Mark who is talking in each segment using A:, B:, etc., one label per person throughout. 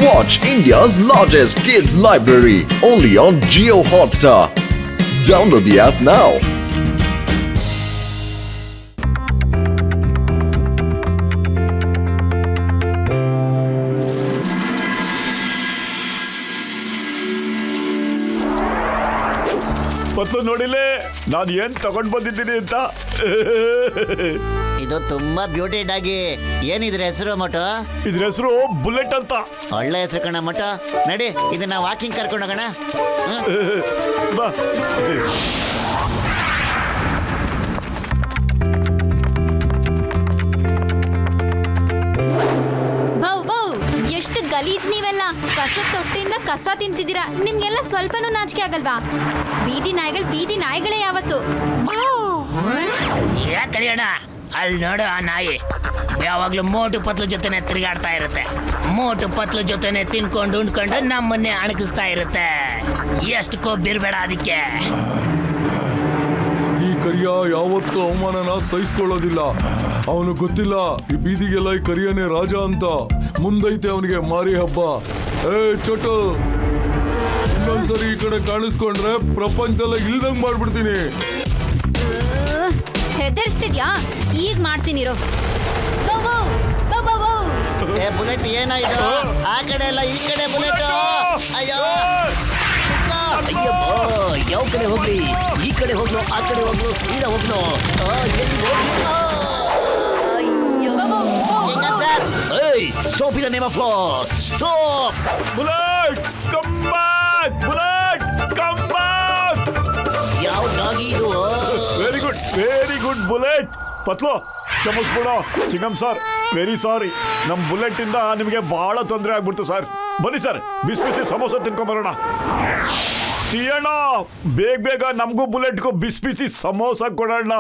A: Watch India's largest kids library only on Jio Hotstar. Download the app now.
B: ಪತ್ಲು ನೋಡಿಲೆ ನಾನು ಏನ್ ತಗೊಂಡ್ ಬಂದಿದ್ದೀನಿ ಅಂತ.
C: ಇದು ತುಂಬಾ ಬ್ಯೂಟಿಡ್ ಆಗಿ ಏನಿದ್ರ ಹೆಸರು ಮಟು?
B: ಇದ್ರ ಹೆಸರು ಬುಲೆಟ್ ಅಂತ.
C: ಒಳ್ಳೆ ಹೆಸರು ಕಣ ಮಟು. ನಡಿ ಇದನ್ನ ವಾಕಿಂಗ್ ಕರ್ಕೊಂಡು ಹೋಗೋಣ.
B: ಬಾ.
D: ಎಷ್ಟು ಗಲೀಜ್ ನೀವೆಲ್ಲ. ಕಸದ ತೊಟ್ಟಿಯಿಂದ ಕಸ ತಿಂತಿದ್ದೀರಾ. ನಿಮ್ಗೆಲ್ಲ ಸ್ವಲ್ಪನೂ ನಾಚಿಕೆ ಆಗಲ್ವಾ? ಬೀದಿ ನಾಯಿಗಳೇ ಯಾವತ್ತು.
E: ಯಾಕರಿಯೋಣ ಅಲ್ಲಿ ನೋಡು, ಆ ನಾಯಿ ಯಾವಾಗ್ಲೂ ಮೋಟು ಪತ್ಲು ಜೊತೆನೆ ತಿರುಗಾಡ್ತಾ ಇರುತ್ತೆ. ಮೋಟು ಪತ್ಲು ಜೊತೆನೆ ತಿನ್ಕೊಂಡು ಉಂಡ್ಕೊಂಡು ನಮ್ಮನ್ನೇ ಅಣಗಿಸ್ತಾ ಇರುತ್ತೆ. ಎಷ್ಟು ಕೊಬ್ಬಿರ್ಬೇಡ ಅದಕ್ಕೆ.
F: ಈ ಕರಿಯ ಯಾವತ್ತೂ ಅವಮಾನನ ಸಹಿಸ್ಕೊಳ್ಳೋದಿಲ್ಲ. ಅವನು ಗೊತ್ತಿಲ್ಲ ಈ ಬೀದಿಗೆಲ್ಲ ಈ ಕರಿಯನೇ ರಾಜ ಅಂತ. ಮುಂದೈತೆ ಅವನಿಗೆ ಮಾರಿ ಹಬ್ಬ. ಚೋಟು, ಇನ್ನೊಂದ್ಸರಿ ಈ ಕಡೆ ಕಾಣಿಸ್ಕೊಂಡ್ರೆ ಪ್ರಪಂಚದಲ್ಲ ಇಲ್ದಂಗ್ ಮಾಡ್ಬಿಡ್ತೀನಿ.
D: ಹೆದರ್ಸ್ತಿದ್ಯಾ? ಈಗ ಮಾಡ್ತೀನಿರೋ.
C: ಬುಲೆಟ್ ಏನಾಯ್ತು? ಆ ಕಡೆ ಎಲ್ಲ ಈ ಕಡೆ ಬುಲೆಟ್. ಅಯ್ಯೋ ಅಯ್ಯೋ, ಯಾವ ಕಡೆ ಹೋಗ್ಲಿ? ಈ ಕಡೆ ಹೋಗ್ಲು, ಆ ಕಡೆ ಹೋಗ್ಲು, ಸೀದಾ ಹೋಗ್ಲು. Stop in the name of law. Stop.
B: Bullet come back. Bullet come back.
C: ಯಾವ ಡಾಗಿ ಇದು?
B: Very good bullet. ಪತ್ಲು ಕ್ಷಮಿಸ್ಬಿಡೋ. ಚಿಂಗಮ್ ಸರ್, ವೆರಿ ಸಾರಿ. ನಮ್ಮ ಬುಲೆಟ್ ಇಂದ ನಿಮಗೆ ಬಹಳ ತೊಂದರೆ ಆಗ್ಬಿಡ್ತು ಸರ್. ಬನ್ನಿ ಸರ್, ಬಿಸಿ ಬಿಸಿ ಸಮೋಸ ತಿನ್ಕೊಂಬರೋಣ. ತೀಯಣ್ಣ, ಬೇಗ ನಮಗೂ ಬುಲೆಟ್ಗೂ ಬಿಸಿ ಬಿಸಿ ಸಮೋಸ ಕೊಡೋಣ.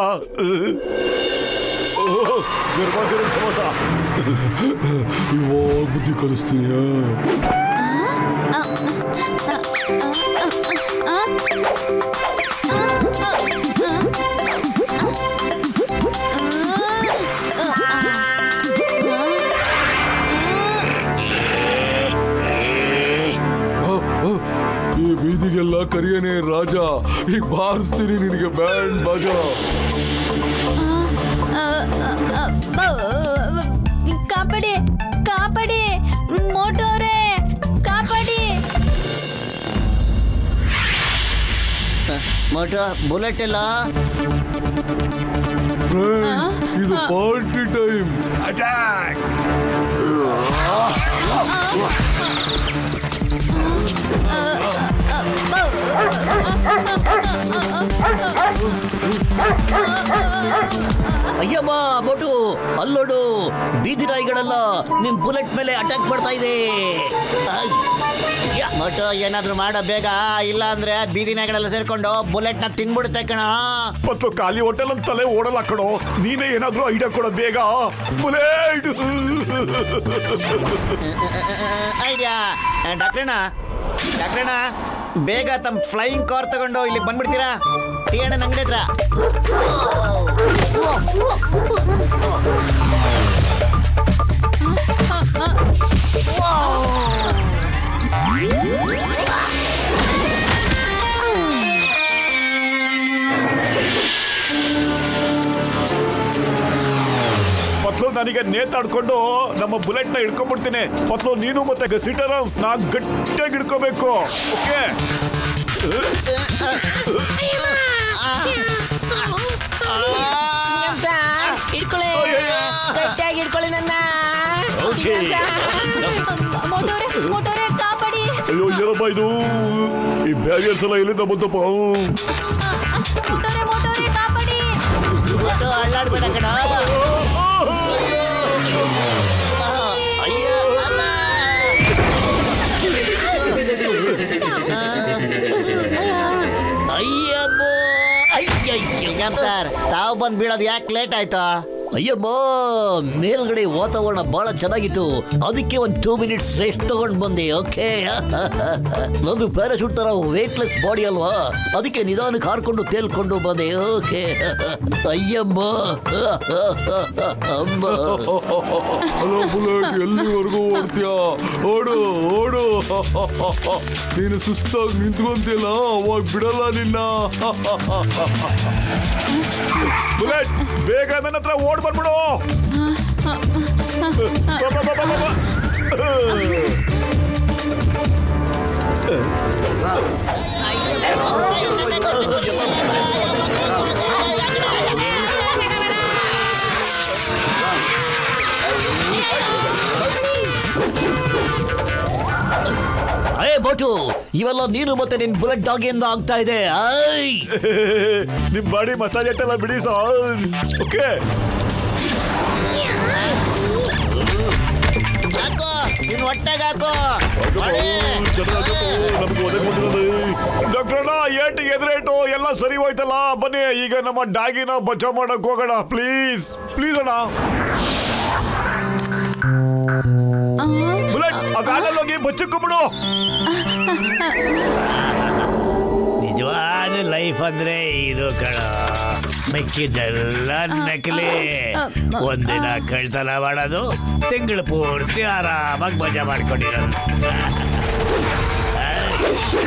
B: ಗರ್ಭ ಸಮೋಸ.
F: ಇವಾಗ ಬುದ್ಧಿ ಕಲಿಸ್ತೀನಿ. ಈ ಬೀದಿಗೆಲ್ಲ ಕರಿಯನೇ ರಾಜ. ಈಗ ಬಾರಿಸ್ತೀನಿ ನಿನಗೆ ಬ್ಯಾಂಡ್ ಬಾಜಾ.
D: ಕಾಪಾಡಿ ಕಾಪಾಡಿ, ಮೋಟೋರೇ ಕಾಪಾಡಿ.
C: ಮೋಟೋ, ಬುಲೆಟ್ ಎಲ್ಲ
F: ಫ್ರೆಂಡ್ಸ್, ಇದು ಪಾರ್ಟಿ ಟೈಮ್.
B: ಅಟ್ಯಾಕ್.
C: ಅಯ್ಯಮ್ಮ ಮೋಟು, ಅಲ್ಲೋಡು, ಬೀದಿ ನಾಯಿಗಳೆಲ್ಲ ನಿಮ್ ಬುಲೆಟ್ ಮೇಲೆ ಅಟ್ಯಾಕ್ ಮಾಡ್ತಾ ಇದೆ. ಮೋಟು, ಏನಾದ್ರು ಮಾಡ ಬೇಗ, ಇಲ್ಲ ಅಂದ್ರೆ ಬೀದಿ ನಾಯಿಗಳೆಲ್ಲ ಸೇರ್ಕೊಂಡು ಬುಲೆಟ್ ನ ತಿನ್ಬಿಡುತ್ತೆ ಕಣ.
B: ಮತ್ತು ಖಾಲಿ ಹೋಟೆಲ್ ಅಂತ ತಲೆ ಓಡಲ್ಲ ಕಣೋ. ನೀನೇ ಏನಾದ್ರೂ ಐಡಿಯಾ ಕೊಡೋ ಬೇಗ. Bullet
C: idea. ಡಾಕ್ಟ್ರಣ್ಣ, ಬೇಗ ತಮ್ಮ ಫ್ಲೈಯಿಂಗ್ ಕಾರ್ ತಗೊಂಡು ಇಲ್ಲಿ ಬಂದ್ಬಿಡ್ತೀರಾ? ಟೀ ಅಣ್ಣನ ಅಂಗಡಿ ಹತ್ರ.
B: ಪತ್ಲು, ನನಗೆ ನೇತಾಡ್ಕೊಂಡು ನಮ್ಮ ಬುಲೆಟ್ ನ ಹಿಡ್ಕೊಂಡ್ಬಿಡ್ತೀನಿ. ಪತ್ಲು, ನೀನು ಮತ್ತೆ ಸೀಟರ್ ನಾ ಗಟ್ಟಿಯಾಗಿ ಹಿಡ್ಕೋಬೇಕು. ಓಕೆ?
E: ಹಿಡ್ಕೊಳ್ಳಿ, ಗಟ್ಟಿಯಾಗಿ ಹಿಡ್ಕೊಳ್ಳಿ ನನ್ನ.
D: ಮೋಟೋರೇ ಕಾಪಾಡಿ.
B: ಅಯ್ಯೋ, ಏನಪ್ಪ ಇದು? ಈ ಬ್ಯಾರಿಯರ್ಸ್ ಎಲ್ಲ ಎಲ್ಲಿಂದ ಬಂತಪ್ಪ?
D: ಮೋಟೋರೇ ಕಾಪಾಡಿ.
C: ಅಲ್ಲಾಡ್ಬೇಡ ಕಣ. ಅಯ್ಯಬ್ಬೋ, ಅಯ್ಯಯ್ಯ ಸರ್, ತಾವು ಬಂದು ಬೀಳೋದು ಯಾಕೆ ಲೇಟ್ ಆಯ್ತು? ಅಯ್ಯಮ್ಮ, ಮೇಲ್ಗಡೆ ವಾತಾವರಣ ಬಹಳ ಚೆನ್ನಾಗಿತ್ತು, ಅದಕ್ಕೆ ಒಂದು 2 ಮಿನಿಟ್ಸ್ ರೆಸ್ಟ್ ತಗೊಂಡ್ ಬಂದೆ. ಓಕೆ, ನಂದು ಪ್ಯಾರಾಶೂಟ್ ತರ ವೇಟ್ಲೆಸ್ ಬಾಡಿ ಅಲ್ವಾ, ಅದಕ್ಕೆ ನಿಧಾನಕ್ಕೆ ಹಾರ್ಕೊಂಡು ತೇಲ್ಕೊಂಡು ಬಂದೆ. ಓಕೆ ಅಯ್ಯಮ್ಮ. ಅಮ್ಮ.
F: ಹಲೋ ಬುಲೆಟ್, ಎಲ್ಲಿವರೆಗೂ ಓಡ್ತೀಯಾ? ಓಡು ಓಡು. ನೀನು ಸುಸ್ತಾಗಿ ನಿಂತ್ಕೊಂತಿಲ್ಲ, ಅವಾಗ ಬಿಡಲ್ಲ ನಿನ್ನ.
B: ಬುಲೆಟ್, ಬೇಗ ನನ್ನ ಹತ್ರ ಓಡ್ ಬಂದ್ಬಿಡು. ಬಾ, ಬಾ, ಬಾ, ಬಾ, ಬಾ.
C: ಅಯ್ಯ ಬೋಟು, ಇವೆಲ್ಲ ನೀನು ಮತ್ತೆ ನಿನ್ ಬುಲೆಟ್ ಡಾಗಿಯಿಂದ ಆಗ್ತಾ ಇದೆ. ಐ
B: ನಿಮ್ ಬಾಡಿ ಮಸಾಜ್ ಎಲ್ಲ ಬಿಡಿ ಸರ್. ಓಕೆ,
C: ಹಾಕೋ, ನಿನ್ ಹೊಟ್ಟೆಗೆ ಹಾಕೋ.
B: ನಮ್ಗೆ ಡಾಕ್ಟ್ರಣ್ಣ, ಏಟಿಗೆ ಎದುರೇಟು ಎಲ್ಲ ಸರಿ ಹೋಯ್ತಲ್ಲ. ಬನ್ನಿ ಈಗ ನಮ್ಮ ಡಾಗಿನ ಬಚಾವ್ ಮಾಡಕ್ ಹೋಗೋಣ. ಪ್ಲೀಸ್ ಪ್ಲೀಸ್ ಅಣ್ಣ. ಬುಲೆಟ್, ಆ ವ್ಯಾನಲ್ಲಿ ಹೋಗಿ ಬಚ್ಚಕ್ಕೊಂಬಿಡು.
E: ನಿಜವಾದ ಲೈಫ್ ಅಂದ್ರೆ ಇದು ಕಣ, ಮಿಕ್ಕಿದೆಲ್ಲ ನಕಲಿ. ಒಂದಿನ ಕಳ್ತನ ಮಾಡೋದು, ತಿಂಗಳು ಪೂರ್ತಿ ಆರಾಮಾಗಿ ಮಜಾ ಮಾಡ್ಕೊಂಡಿರೋದು.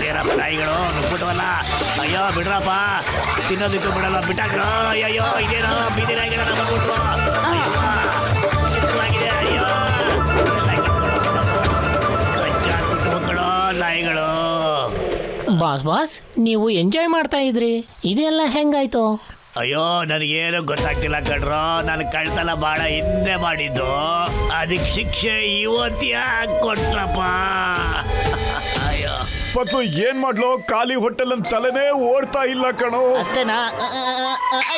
E: ಏನಪ್ಪ ನಾಯಿಗಳು ನುಗ್ಬಿಟ್ವಲ್ಲ, ಅಯ್ಯೋ ಬಿಡ್ರಪ್ಪ, ತಿನ್ನೋದಕ್ಕೂ ಬಿಡಲ್ಲ, ಬಿಟ್ಟಾಕ್ರ. ಅಯ್ಯೋ ಇದೇನೋ ಬೀದಿ ನಾಯಿಗಳ ಬಂದ್ಬಿಟ್ರು. ಅಯ್ಯೋ ಕಚ್ಚಾಕ್ಬಿಟ್ಟು ಮಕ್ಕಳು ನಾಯಿಗಳು.
G: ಬಾಸ್ ನೀವು ಎಂಜಾಯ್ ಮಾಡ್ತಾ ಇದ್ರಿ, ಇದೆಲ್ಲ ಹೆಂಗಾಯ್ತು?
E: ಅಯ್ಯೋ ನನಗೇನು ಗೊತ್ತಾಗ್ತಿಲ್ಲ ಕಣ್ರೋ, ನಾನು ಕಳ್ತನ ಬಹಳ ಹಿಂದೆ ಮಾಡಿದ್ದು, ಅದಕ್ಕೆ ಶಿಕ್ಷೆ ಇವತ್ತು ಕೊಟ್ರಪ್ಪ. ಅಯ್ಯೋ
B: ಪತ್ತು ಏನ್ ಮಾಡ್ಲು, ಖಾಲಿ ಹೊಟ್ಟೆಲ್ ತಲೆನೇ ಓಡ್ತಾ ಇಲ್ಲ ಕಣೋ.
C: ಅಷ್ಟೇನಾ?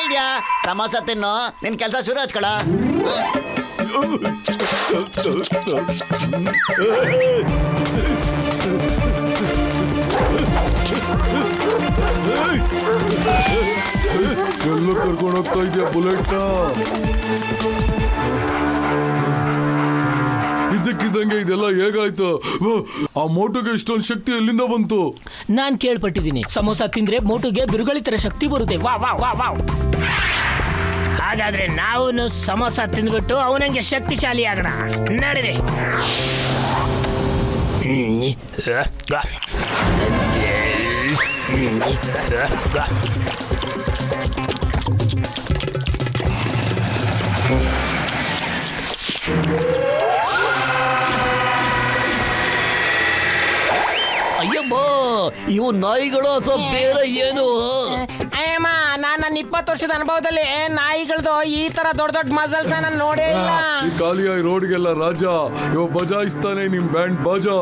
C: ಐಡಿಯಾ, ಸಮೋಸ ತಿನ್ನು, ನಿನ್ ಕೆಲಸ ಶುರು ಹಚ್ಕೊಳ.
F: ಎಲ್ಲ ಕರ್ಕೊಂಡು ಹೋಗ್ತಾ ಇದೆಯಾ ಬುಲೆಟ್ನ? ಇದ್ದಕ್ಕಿದ್ದಂಗೆ ಇದೆಲ್ಲ ಹೇಗಾಯ್ತು? ಆ ಮೋಟುಗೆ ಇಷ್ಟೊಂದು ಶಕ್ತಿ ಎಲ್ಲಿಂದ ಬಂತು?
G: ನಾನ್ ಕೇಳ್ಪಟ್ಟಿದ್ದೀನಿ, ಸಮೋಸ ತಿಂದ್ರೆ ಮೋಟುಗೆ ಬಿರುಗಾಳಿ ತರ ಶಕ್ತಿ ಬರುತ್ತೆ. ವಾ ವಾ ವಾ ವಾ.
E: ಹಾಗಾದ್ರೆ ನಾವು ಸಮೋಸ ತಿಂದ್ಬಿಟ್ಟು ಅವನಿಗೆ ಶಕ್ತಿಶಾಲಿ ಆಗೋಣ. ನಡೀರಿ.
C: ಅಯ್ಯಮ್ಮ, ಇವು ನಾಯಿಗಳು ಅಥವಾ ಬೇರೆ ಏನು?
G: ಅಯ್ಯಮ್ಮ, ನಾನು ನನ್ನ 20 ವರ್ಷದ ಅನುಭವದಲ್ಲಿ ನಾಯಿಗಳದು ಈ ತರ ದೊಡ್ಡ ದೊಡ್ಡ ಮಸಲ್ಸ್ ನಾನು ನೋಡೇ ಇಲ್ಲ.
F: ಈ ಖಾಲಿಯಾಗಿ ರೋಡ್ಗೆಲ್ಲ ರಾಜ ಇವ ಬಜಾಯಿಸ್ತಾನೆ ನಿಮ್ ಬ್ಯಾಂಡ್ ಬಾಜಾ.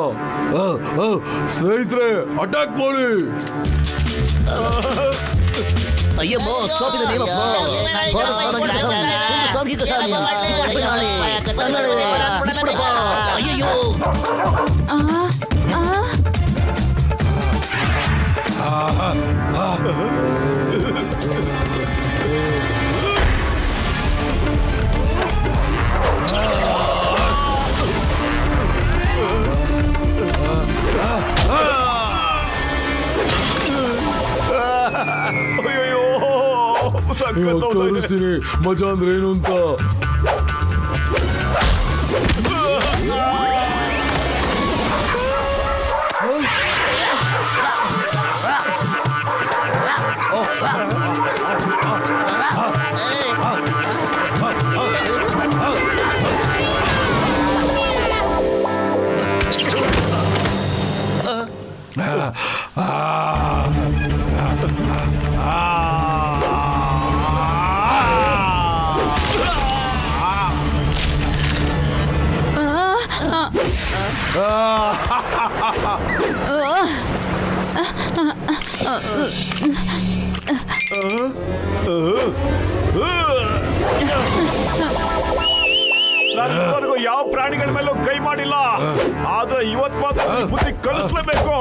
F: ಸ್ನೇಹಿತರೆ, ಅಟ್ಯಾಕ್ ಮಾಡಿ.
C: ಅಯ್ಯಮ್ಮ, ಸ್ಟಾಪ್ ಇದೆ ನೇಮ. ಅಯ್ಯೋ,
B: ಅಯ್ಯೋ,
F: ತೋರಿಸ್ತೀನಿ ಮಜಾ ಅಂದ್ರೆ ಏನು ಅಂತ.
B: ನಾನು ಇದುವರೆಗೂ ಯಾವ ಪ್ರಾಣಿಗಳ ಮೇಲೂ ಕೈ ಮಾಡಿಲ್ಲ, ಆದ್ರೆ ಇವತ್ ಮಾತ್ರ ಬುದ್ಧಿ ಕಲಿಸ್ಲೇಬೇಕು.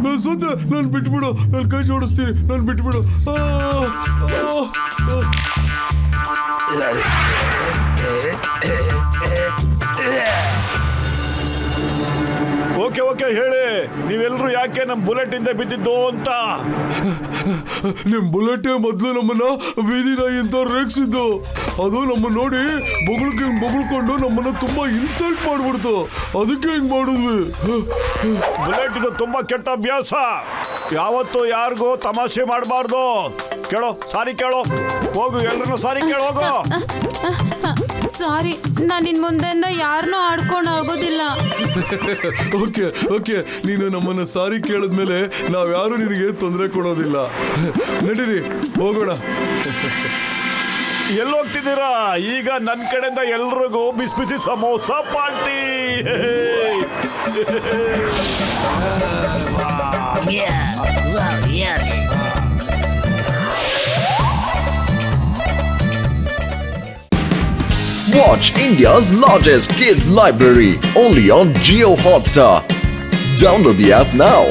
F: ನಾನು ಸೋತೆ ನಾನು ಬಿಟ್ಬಿಡು, ನಾನು ಕೈ ಜೋಡಿಸ್ತೀನಿ, ನಾನು ಬಿಟ್ಬಿಡು.
B: ಓಕೆ ಓಕೆ ಹೇಳಿ, ನೀವೆಲ್ಲರೂ ಯಾಕೆ ನಮ್ಮ ಬುಲೆಟ್ ಇಂದ ಬಿದ್ದಿದ್ದು ಅಂತ.
F: ನಿಮ್ ಬುಲೆಟೇ ಮೊದ್ಲು ನಮ್ಮನ್ನ ಬೀದಿ ನಾಯಿ ಅಂತ ರೇಗಿಸಿದ್ದು. ಅದು ನಮ್ಮ ನೋಡಿ ಬೊಗಳ್ಕೊಂಡು ನಮ್ಮನ್ನ ತುಂಬಾ ಇನ್ಸಲ್ಟ್ ಮಾಡ್ಬಿಡ್ತು. ಅದಕ್ಕೆ ಹಿಂಗ್ ಮಾಡಿದ್ವಿ.
B: ಬುಲೆಟ್ ಇದು ತುಂಬಾ ಕೆಟ್ಟ ಅಭ್ಯಾಸ. ಯಾವತ್ತು ಯಾರಿಗೂ ತಮಾಷೆ ಮಾಡಬಾರ್ದು. ಕೇಳೋ, ಸಾರಿ ಕೇಳೋ, ಹೋಗು, ಎಲ್ರನ್ನೂ ಸಾರಿ ಕೇಳೋ, ಹೋಗು.
D: ಸಾರಿ, ನಾನು ಇನ್ ಮುಂದೆಯಿಂದ ಯಾರನ್ನೂ ಆಡ್ಕೊಂಡು ಆಗೋದಿಲ್ಲ.
F: ಓಕೆ ಓಕೆ, ನೀನು ನಮ್ಮನ್ನ ಸಾರಿ ಕೇಳಿದ್ಮೇಲೆ ನಾವ್ಯಾರು ನಿನಗೆ ತೊಂದರೆ ಕೊಡೋದಿಲ್ಲ. ನಡೀರಿ ಹೋಗೋಣ.
B: ಎಲ್ಲೋಗ್ತಿದ್ದೀರಾ? ಈಗ ನನ್ನ ಕಡೆಯಿಂದ ಎಲ್ರಿಗೂ ಬಿಸಿ ಬಿಸಿ samosa party.
A: Watch India's largest kids library only on Geo Hotstar. Download the app now.